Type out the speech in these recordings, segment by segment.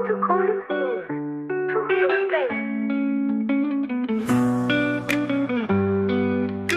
to Constitute to real estate.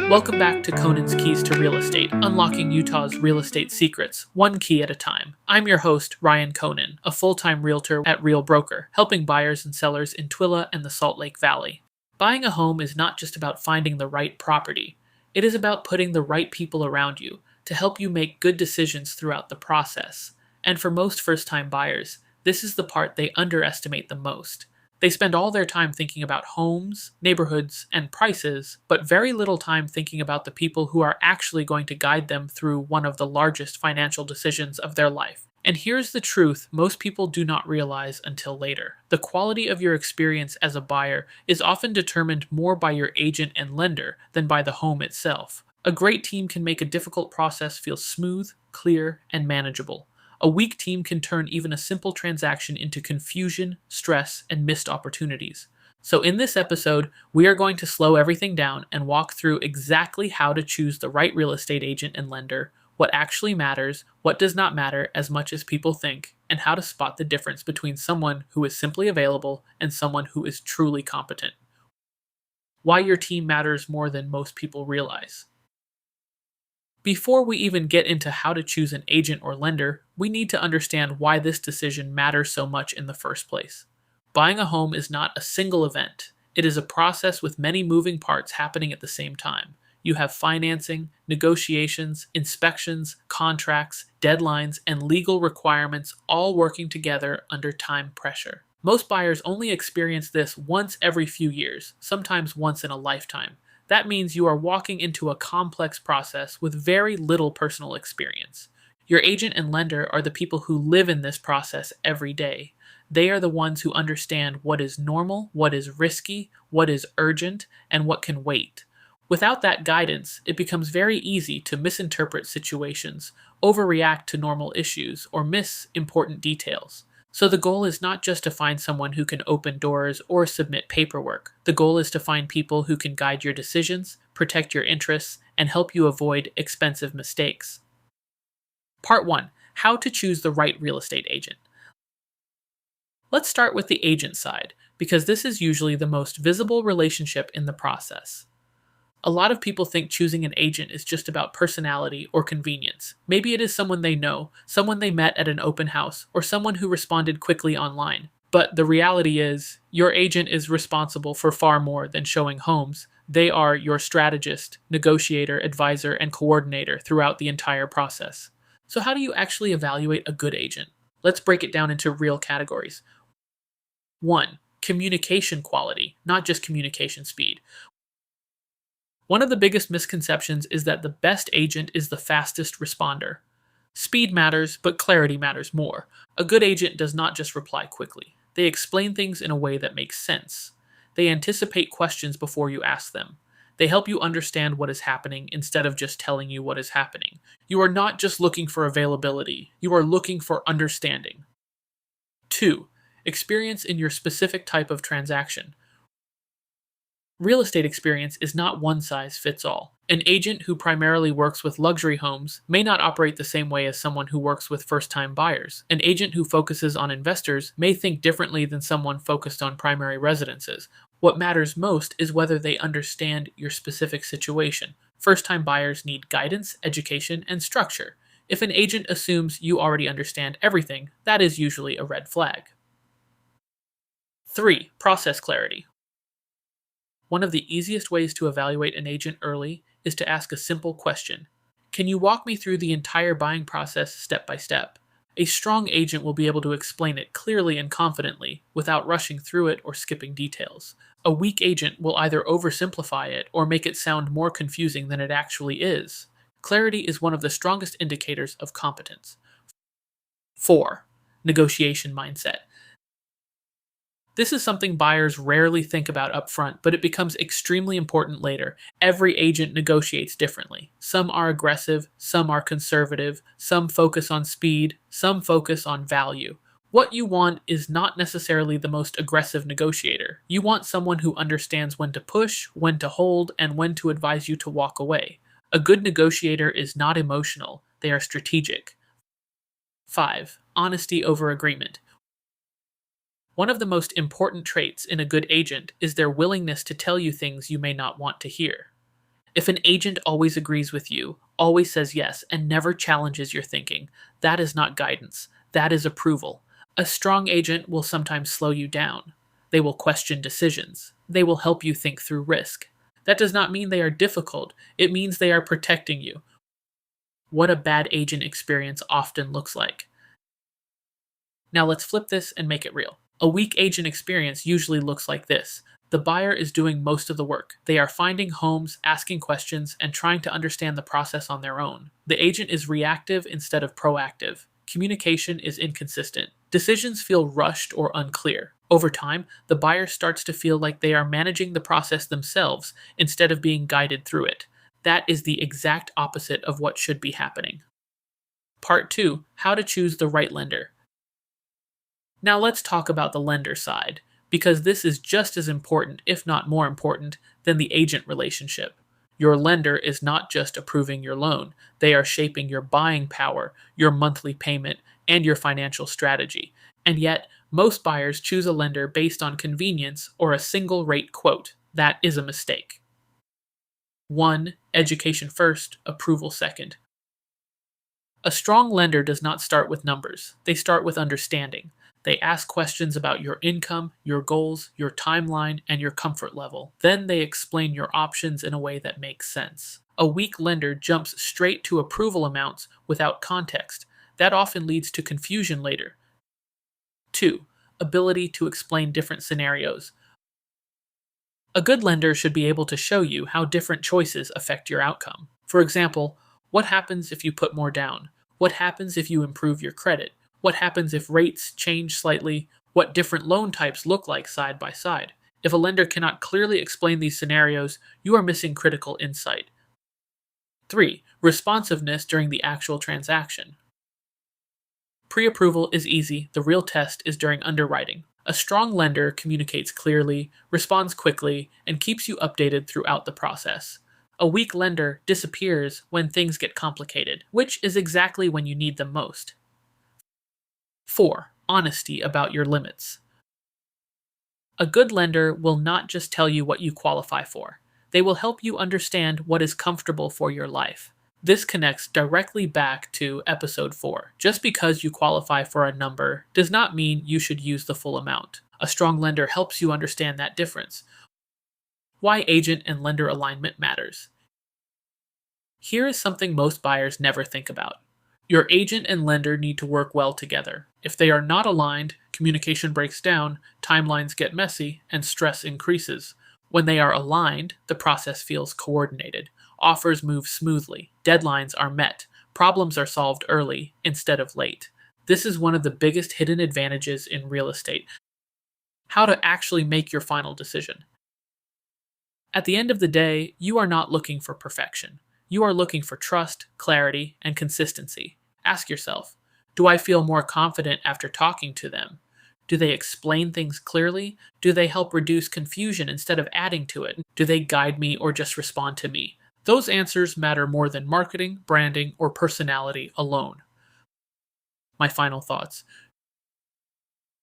Welcome back to Conan's Keys to Real Estate, unlocking Utah's real estate secrets, one key at a time. I'm your host, Ryan Conan, a full-time realtor at Real Broker, helping buyers and sellers in Twila and the Salt Lake Valley. Buying a home is not just about finding the right property. It is about putting the right people around you to help you make good decisions throughout the process. And for most first-time buyers, this is the part they underestimate the most. They spend all their time thinking about homes, neighborhoods, and prices, but very little time thinking about the people who are actually going to guide them through one of the largest financial decisions of their life. And here's the truth most people do not realize until later. The quality of your experience as a buyer is often determined more by your agent and lender than by the home itself. A great team can make a difficult process feel smooth, clear, and manageable. A weak team can turn even a simple transaction into confusion, stress, and missed opportunities. So in this episode, we are going to slow everything down and walk through exactly how to choose the right real estate agent and lender, what actually matters, what does not matter as much as people think, and how to spot the difference between someone who is simply available and someone who is truly competent. Why your team matters more than most people realize. Before we even get into how to choose an agent or lender, we need to understand why this decision matters so much in the first place. Buying a home is not a single event. It is a process with many moving parts happening at the same time. You have financing, negotiations, inspections, contracts, deadlines, and legal requirements all working together under time pressure. Most buyers only experience this once every few years, sometimes once in a lifetime. That means you are walking into a complex process with very little personal experience. Your agent and lender are the people who live in this process every day. They are the ones who understand what is normal, what is risky, what is urgent, and what can wait. Without that guidance, it becomes very easy to misinterpret situations, overreact to normal issues, or miss important details. So the goal is not just to find someone who can open doors or submit paperwork. The goal is to find people who can guide your decisions, protect your interests, and help you avoid expensive mistakes. Part 1. How to choose the right real estate agent. Let's start with the agent side, because this is usually the most visible relationship in the process. A lot of people think choosing an agent is just about personality or convenience. Maybe it is someone they know, someone they met at an open house, or someone who responded quickly online. But the reality is, your agent is responsible for far more than showing homes. They are your strategist, negotiator, advisor, and coordinator throughout the entire process. So how do you actually evaluate a good agent? Let's break it down into real categories. 1. Communication quality, not just communication speed. One of the biggest misconceptions is that the best agent is the fastest responder. Speed matters, but clarity matters more. A good agent does not just reply quickly. They explain things in a way that makes sense. They anticipate questions before you ask them. They help you understand what is happening instead of just telling you what is happening. You are not just looking for availability, you are looking for understanding. 2. Experience in your specific type of transaction. Real estate experience is not one size fits all. An agent who primarily works with luxury homes may not operate the same way as someone who works with first-time buyers. An agent who focuses on investors may think differently than someone focused on primary residences. What matters most is whether they understand your specific situation. First-time buyers need guidance, education, and structure. If an agent assumes you already understand everything, that is usually a red flag. 3. Process clarity. One of the easiest ways to evaluate an agent early is to ask a simple question. Can you walk me through the entire buying process step by step? A strong agent will be able to explain it clearly and confidently without rushing through it or skipping details. A weak agent will either oversimplify it or make it sound more confusing than it actually is. Clarity is one of the strongest indicators of competence. 4. Negotiation mindset. This is something buyers rarely think about upfront, but it becomes extremely important later. Every agent negotiates differently. Some are aggressive, some are conservative, some focus on speed, some focus on value. What you want is not necessarily the most aggressive negotiator. You want someone who understands when to push, when to hold, and when to advise you to walk away. A good negotiator is not emotional, they are strategic. 5. Honesty over agreement. One of the most important traits in a good agent is their willingness to tell you things you may not want to hear. If an agent always agrees with you, always says yes, and never challenges your thinking, that is not guidance, that is approval. A strong agent will sometimes slow you down. They will question decisions. They will help you think through risk. That does not mean they are difficult, it means they are protecting you. What a bad agent experience often looks like. Now let's flip this and make it real. A weak agent experience usually looks like this. The buyer is doing most of the work. They are finding homes, asking questions, and trying to understand the process on their own. The agent is reactive instead of proactive. Communication is inconsistent. Decisions feel rushed or unclear. Over time, the buyer starts to feel like they are managing the process themselves instead of being guided through it. That is the exact opposite of what should be happening. Part 2: How to choose the right lender. Now let's talk about the lender side, because this is just as important, if not more important, than the agent relationship. Your lender is not just approving your loan, they are shaping your buying power, your monthly payment, and your financial strategy. And yet, most buyers choose a lender based on convenience or a single rate quote. That is a mistake. 1. Education first, approval second. A strong lender does not start with numbers, they start with understanding. They ask questions about your income, your goals, your timeline, and your comfort level. Then they explain your options in a way that makes sense. A weak lender jumps straight to approval amounts without context. That often leads to confusion later. 2. Ability to explain different scenarios. A good lender should be able to show you how different choices affect your outcome. For example, what happens if you put more down? What happens if you improve your credit? What happens if rates change slightly? What different loan types look like side by side? If a lender cannot clearly explain these scenarios, you are missing critical insight. 3. Responsiveness during the actual transaction. Pre-approval is easy, the real test is during underwriting. A strong lender communicates clearly, responds quickly, and keeps you updated throughout the process. A weak lender disappears when things get complicated, which is exactly when you need them most. 4. Honesty about your limits. A good lender will not just tell you what you qualify for. They will help you understand what is comfortable for your life. This connects directly back to episode 4. Just because you qualify for a number does not mean you should use the full amount. A strong lender helps you understand that difference. Why agent and lender alignment matters. Here is something most buyers never think about. Your agent and lender need to work well together. If they are not aligned, communication breaks down, timelines get messy, and stress increases. When they are aligned, the process feels coordinated. Offers move smoothly, deadlines are met, problems are solved early instead of late. This is one of the biggest hidden advantages in real estate. How to actually make your final decision. At the end of the day, you are not looking for perfection. You are looking for trust, clarity, and consistency. Ask yourself, do I feel more confident after talking to them? Do they explain things clearly? Do they help reduce confusion instead of adding to it? Do they guide me or just respond to me? Those answers matter more than marketing, branding, or personality alone. My final thoughts.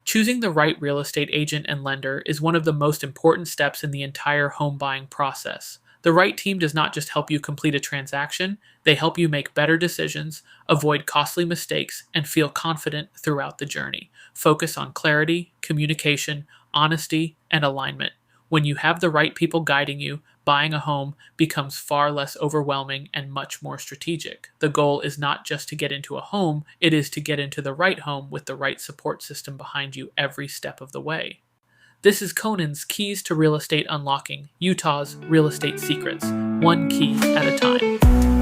Choosing the right real estate agent and lender is one of the most important steps in the entire home buying process. The right team does not just help you complete a transaction, they help you make better decisions, avoid costly mistakes, and feel confident throughout the journey. Focus on clarity, communication, honesty, and alignment. When you have the right people guiding you, buying a home becomes far less overwhelming and much more strategic. The goal is not just to get into a home, it is to get into the right home with the right support system behind you every step of the way. This is Conan's Keys to Real Estate Unlocking, Utah's Real Estate Secrets, one key at a time.